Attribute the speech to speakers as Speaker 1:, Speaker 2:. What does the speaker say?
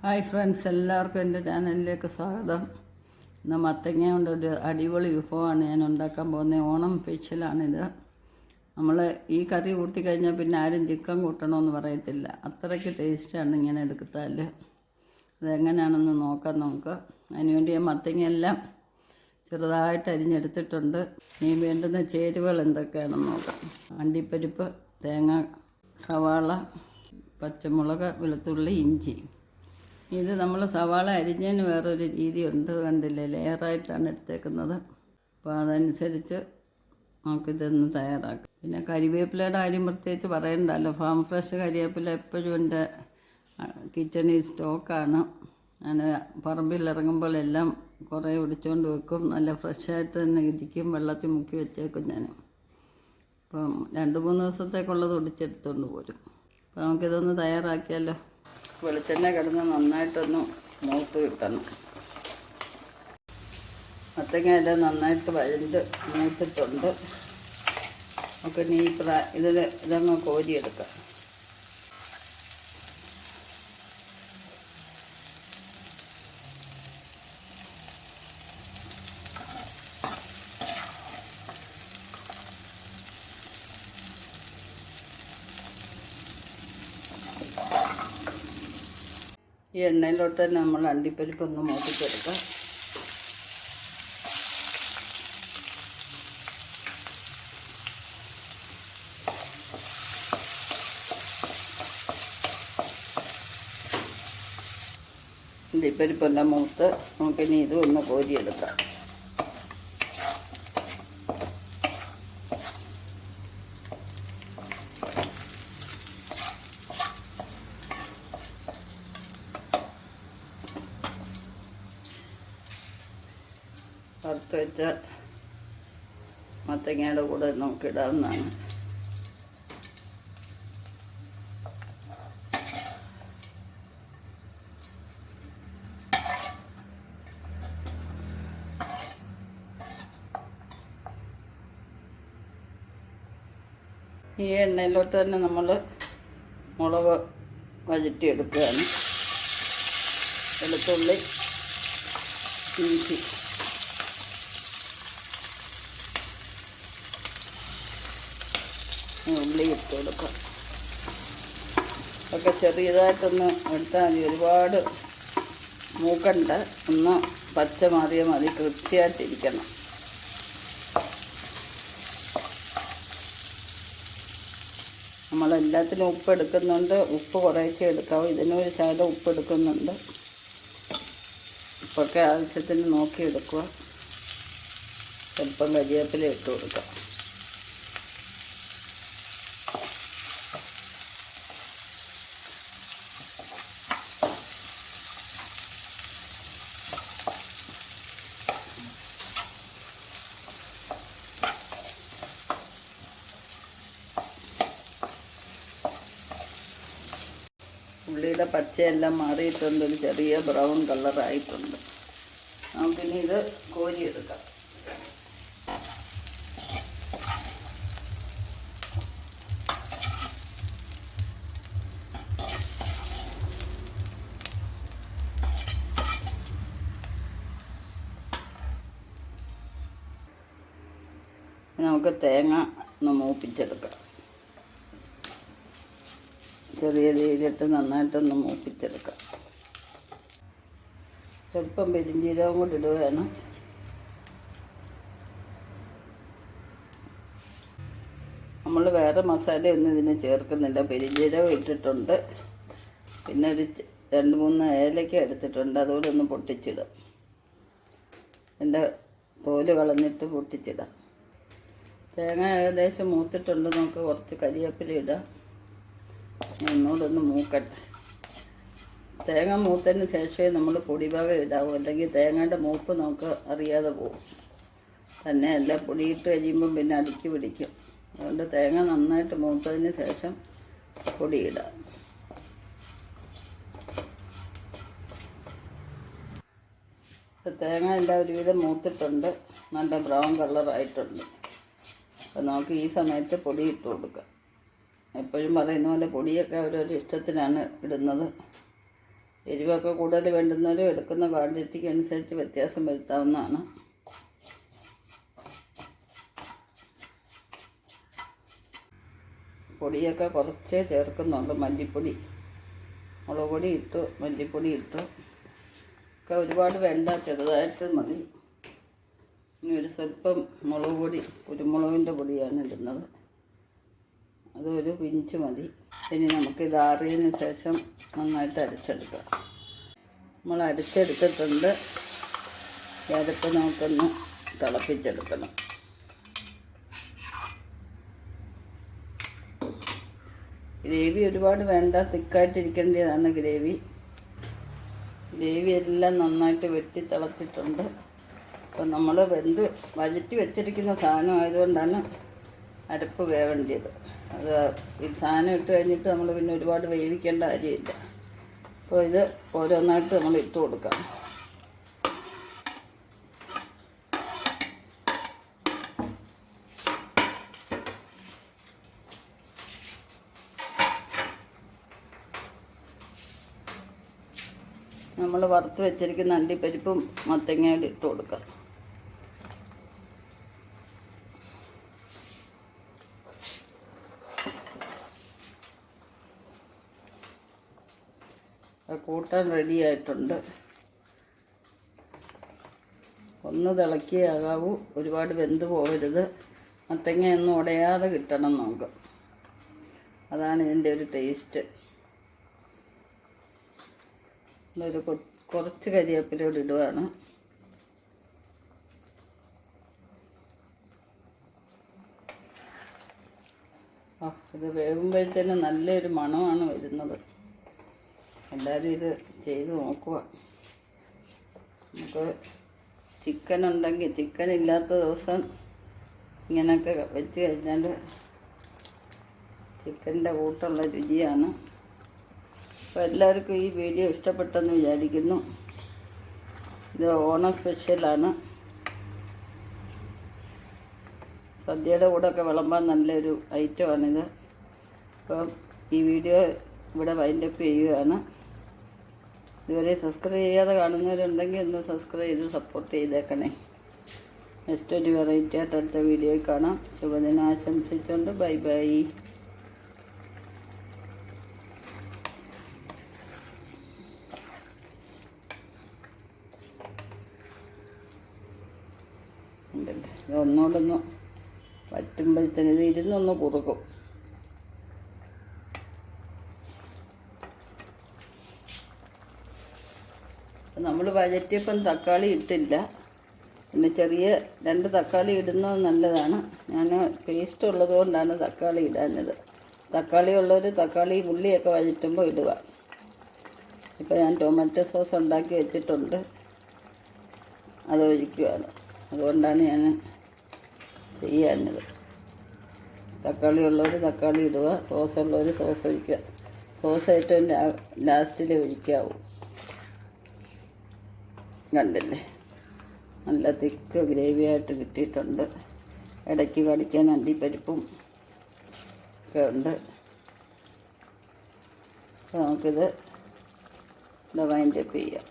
Speaker 1: Hi friends, എല്ലാവർക്കും എൻ്റെ ചാനലിലേക്ക് സ്വാഗതം. ഇന്ന് മത്തങ്ങ കൊണ്ടൊരു അടിപൊളി വിഭവമാണ് ഞാൻ ഉണ്ടാക്കാൻ പോകുന്നത്. ഓണം സ്പെഷ്യലാണിത്. നമ്മൾ ഈ കറി കൂട്ടിക്കഴിഞ്ഞാൽ പിന്നെ ആരും ചിക്കൻ കൂട്ടണമെന്ന് പറയത്തില്ല. അത്രയ്ക്ക് ടേസ്റ്റാണ് ഇങ്ങനെ എടുത്താൽ. അതെങ്ങനെയാണെന്ന് നോക്കാം നമുക്ക്. അതിനുവേണ്ടി ഞാൻ മത്തങ്ങയെല്ലാം ചെറുതായിട്ട് അരിഞ്ഞെടുത്തിട്ടുണ്ട്. ഇനി വേണ്ടുന്ന ചേരുവകൾ എന്തൊക്കെയാണെന്ന് നോക്കാം. അണ്ടിപ്പരിപ്പ്, തേങ്ങ, സവാള, പച്ചമുളക്, വെളുത്തുള്ളി, ഇഞ്ചി. ഇത് നമ്മൾ സവാള അരിഞ്ഞതിന് വേറൊരു രീതിയുണ്ട്, കണ്ടില്ലേ, ലെയറായിട്ടാണ് എടുത്തേക്കുന്നത്. അപ്പോൾ അതനുസരിച്ച് നമുക്കിതൊന്ന് തയ്യാറാക്കാം. പിന്നെ കരിവേപ്പിലയുടെ കാര്യം പ്രത്യേകിച്ച് പറയണ്ടല്ലോ. ഫാം ഫ്രഷ് കരിവേപ്പില എപ്പോഴും എൻ്റെ കിച്ചണിൽ സ്റ്റോക്കാണ്. ഞാൻ പറമ്പിലിറങ്ങുമ്പോൾ എല്ലാം കുറേ ഒടിച്ചുകൊണ്ട് വെക്കും. നല്ല ഫ്രഷായിട്ട് തന്നെ ഇരിക്കും. വെള്ളത്തിൽ മുക്കി വെച്ചേക്കും ഞാൻ. അപ്പം 2-3 ദിവസത്തേക്കുള്ളത് ഒടിച്ചെടുത്തുകൊണ്ട് പോരും. അപ്പോൾ നമുക്കിതൊന്ന് തയ്യാറാക്കിയാലോ. വെളിച്ചെണ്ണ കിടന്ന് നന്നായിട്ടൊന്ന് മൂത്ത് കിട്ടണം. മത്തങ്ങ എല്ലാം നന്നായിട്ട് വഴണ്ട് മൂത്തിട്ടുണ്ട്. നമുക്ക് ഇനി ഇതങ്ങ് കോരിയെടുക്കാം. ഈ എണ്ണയിലോട്ട് തന്നെ നമ്മൾ അണ്ടിപ്പരിപ്പൊന്ന് മൂപ്പിച്ചെടുക്കാം. അണ്ടിപ്പരിപ്പെല്ലാം മൂത്ത് നമുക്കിനി ഇതും ഒന്ന് കോരിയെടുക്കാം. വറുത്ത് വെച്ച മത്തങ്ങയുടെ കൂടെ നമുക്കിടാവുന്നതാണ്. ഈ എണ്ണയിലോട്ട് തന്നെ നമ്മൾ മുളക് വഴറ്റിയെടുക്കുകയാണ്. വെളുത്തുള്ളി, ഇഞ്ചി, ഉള്ളി ഇട്ട് കൊടുക്കാം. ഒക്കെ ചെറിയതായിട്ടൊന്ന് എടുത്താൽ മതി. ഒരുപാട് മൂക്കണ്ട. ഒന്ന് പച്ച മാറിയാൽ മതി. കൃത്യമായിട്ടിരിക്കണം. നമ്മളെല്ലാത്തിനും ഉപ്പ് എടുക്കുന്നുണ്ട്. ഉപ്പ് കുറേശ്ശേ എടുക്കാവും. ഇതിനൊരു ശകലം ഉപ്പ് എടുക്കുന്നുണ്ട്. ഉപ്പൊക്കെ ആവശ്യത്തിന് നോക്കിയെടുക്കുക. സ്വല്പം കരിവേപ്പില ഇട്ട് കൊടുക്കാം. ഉള്ളിയുടെ പച്ചയെല്ലാം മാറിയിട്ടുണ്ട്. ഒരു ചെറിയ ബ്രൗൺ കളറായിട്ടുണ്ട്. നമുക്കിനി ഇത് കോരിയെടുക്കാം. നമുക്ക് തേങ്ങ ഒന്ന് മൂപ്പിച്ചെടുക്കാം. ചെറിയ തീയിലിട്ട് നന്നായിട്ടൊന്ന് മൂപ്പിച്ചെടുക്കാം. സ്വല്പം പെരിഞ്ചീരകം കൂടി ഇടുകയാണ്. നമ്മൾ വേറെ മസാലയൊന്നും ഇതിന് ചേർക്കുന്നില്ല. പെരിഞ്ചീരകം ഇട്ടിട്ടുണ്ട്. പിന്നെ ഒരു 2-3 ഏലക്ക എടുത്തിട്ടുണ്ട്. അതുകൂടെ ഒന്ന് പൊട്ടിച്ചിടാം. എൻ്റെ തോല് കളഞ്ഞിട്ട് പൊട്ടിച്ചിടാം. തേങ്ങ ഏകദേശം മൂത്തിട്ടുണ്ട്. നമുക്ക് കുറച്ച് കരിവേപ്പില ഇടാം. ഒന്നുകൂടൊന്ന് മൂക്കട്ടെ. തേങ്ങ മൂത്തതിന് ശേഷമേ നമ്മൾ പൊടിഭാഗം ഇടാവൂ. അല്ലെങ്കിൽ തേങ്ങയുടെ മൂപ്പ് നമുക്ക് അറിയാതെ പോകും. തന്നെയല്ല, പൊടിയിട്ട് കഴിയുമ്പം പിന്നെ അടുക്കി പിടിക്കും. അതുകൊണ്ട് തേങ്ങ നന്നായിട്ട് മൂത്തതിന് ശേഷം പൊടിയിടാം. ഇപ്പോൾ തേങ്ങ എല്ലാം ഒരുവിധം മൂത്തിട്ടുണ്ട്. നല്ല ബ്രൗൺ കളറായിട്ടുണ്ട്. അപ്പോൾ നമുക്ക് ഈ സമയത്ത് പൊടി ഇട്ട് കൊടുക്കാം. എപ്പോഴും പറയുന്ന പോലെ പൊടിയൊക്കെ ഓരോരോ ഇഷ്ടത്തിനാണ് ഇടുന്നത്. എരിവൊക്കെ കൂടുതൽ വേണ്ടുന്നവരും എടുക്കുന്ന ക്വാണ്ടിറ്റിക്ക് അനുസരിച്ച് വ്യത്യാസം വരുത്താവുന്നതാണ്. പൊടിയൊക്കെ കുറച്ചേ ചേർക്കുന്നുള്ളൂ. മല്ലിപ്പൊടി, മുളക് പൊടി ഇട്ടു, മല്ലിപ്പൊടി ഇട്ടു. ഒക്കെ ഒരുപാട് വേണ്ട, ചെറുതായിട്ട് മതി. ഇനി ഒരു സ്വല്പം മുളക് പൊടി, കുരുമുളകിൻ്റെ പൊടിയാണ് ഇടുന്നത്. അതൊരു പിഞ്ച് മതി. ഇനി നമുക്കിത് ആറിയതിന് ശേഷം നന്നായിട്ട് അരച്ചെടുക്കാം. നമ്മൾ അരച്ചെടുത്തിട്ടുണ്ട്. അരപ്പ് നമുക്കൊന്ന് തിളപ്പിച്ചെടുക്കണം. ഗ്രേവി ഒരുപാട് വേണ്ട, തിക്കായിട്ടിരിക്കേണ്ടതാണ് ഗ്രേവി. എല്ലാം നന്നായിട്ട് വെട്ടി തിളച്ചിട്ടുണ്ട്. അപ്പം നമ്മൾ വഴറ്റി വെച്ചിരിക്കുന്ന സാധനം ആയതുകൊണ്ടാണ് അരപ്പ് വേവേണ്ടത്. അത് ഈ സാധനം ഇട്ട് കഴിഞ്ഞിട്ട് നമ്മൾ പിന്നെ ഒരുപാട് വേവിക്കേണ്ട കാര്യമില്ല. അപ്പോൾ ഇത് ഓരോന്നായിട്ട് നമ്മൾ ഇട്ട് കൊടുക്കാം. നമ്മൾ വറുത്ത് വെച്ചിരിക്കുന്ന അണ്ടിപ്പരിപ്പും മത്തങ്ങയും ഇട്ട് കൊടുക്കാം. കൂട്ടാൻ റെഡി ആയിട്ടുണ്ട്. ഒന്ന് തിളക്കിയേ ആകാവൂ, ഒരുപാട് വെന്ത് പോകരുത്. മത്തങ്ങയൊന്നും ഉടയാതെ കിട്ടണം നമുക്ക്. അതാണ് ഇതിൻ്റെ ഒരു ടേസ്റ്റ്. കുറച്ച് കരിവേപ്പിലയോട് ഇടുകയാണ്. ഇത് വേകുമ്പോഴത്തേനും നല്ലൊരു മണമാണ് വരുന്നത്. എല്ലാവരും ഇത് ചെയ്ത് നോക്കുക. നമുക്ക് ചിക്കൻ ഉണ്ടെങ്കിൽ, ചിക്കൻ ഇല്ലാത്ത ദിവസം ഇങ്ങനെയൊക്കെ വെച്ച് കഴിഞ്ഞാൽ ചിക്കൻ്റെ കൂട്ടുള്ള രുചിയാണ്. അപ്പോൾ എല്ലാവർക്കും ഈ വീഡിയോ ഇഷ്ടപ്പെട്ടെന്ന് വിചാരിക്കുന്നു. ഇത് ഓണം സ്പെഷ്യലാണ്. സദ്യയുടെ കൂടെയൊക്കെ വിളമ്പാൻ നല്ലൊരു ഐറ്റമാണിത്. അപ്പം ഈ വീഡിയോ ഇവിടെ വൈൻഡപ്പ് ചെയ്യുകയാണ്. ഇതുവരെ സബ്സ്ക്രൈബ് ചെയ്യാതെ കാണുന്നവരുണ്ടെങ്കിൽ ഒന്ന് സബ്സ്ക്രൈബ് ചെയ്ത് സപ്പോർട്ട് ചെയ്തേക്കണേ. നെക്സ്റ്റ് ഒരു വെറൈറ്റി ആയിട്ട് അടുത്ത വീഡിയോയിൽ കാണാം. ശുഭദിനം ആശംസിച്ചുകൊണ്ട് ബൈ ബൈ. ഇത് ഒന്നുകൂടൊന്ന് വറ്റുമ്പോഴത്തേന് ഇത് ഇരുന്നൊന്ന് കുറുക്കും. നമ്മൾ വഴറ്റിയപ്പം തക്കാളി ഇട്ടില്ല. പിന്നെ ചെറിയ 2 തക്കാളി ഇടുന്നത് നല്ലതാണ്. ഞാൻ പേസ്റ്റ് ഉള്ളത് കൊണ്ടാണ് തക്കാളി ഇടാഞ്ഞത്. തക്കാളി ഉള്ളവർ തക്കാളി ഉള്ളിയൊക്കെ വഴറ്റുമ്പോൾ ഇടുക. ഇപ്പോൾ ഞാൻ ടൊമാറ്റോ സോസ് ഉണ്ടാക്കി വെച്ചിട്ടുണ്ട്, അത് ഒഴിക്കുകയാണ്. അതുകൊണ്ടാണ് ഞാൻ ചെയ്യാഞ്ഞത്. തക്കാളി ഉള്ളവർ തക്കാളി ഇടുക, സോസ് ഉള്ളവർ സോസ് ഒഴിക്കുക. സോസ് ഏറ്റവും ലാസ്റ്റിൽ ഒഴിക്കാവൂ. കണ്ടില്ലേ, നല്ല തിക്ക് ഗ്രേവി ആയിട്ട് കിട്ടിയിട്ടുണ്ട്. ഇടയ്ക്ക് കടിക്കാൻ അണ്ടിപ്പരിപ്പും ഒക്കെ ഉണ്ട്. അപ്പോൾ നമുക്കിത് വൈൻഡപ്പ് ചെയ്യാം.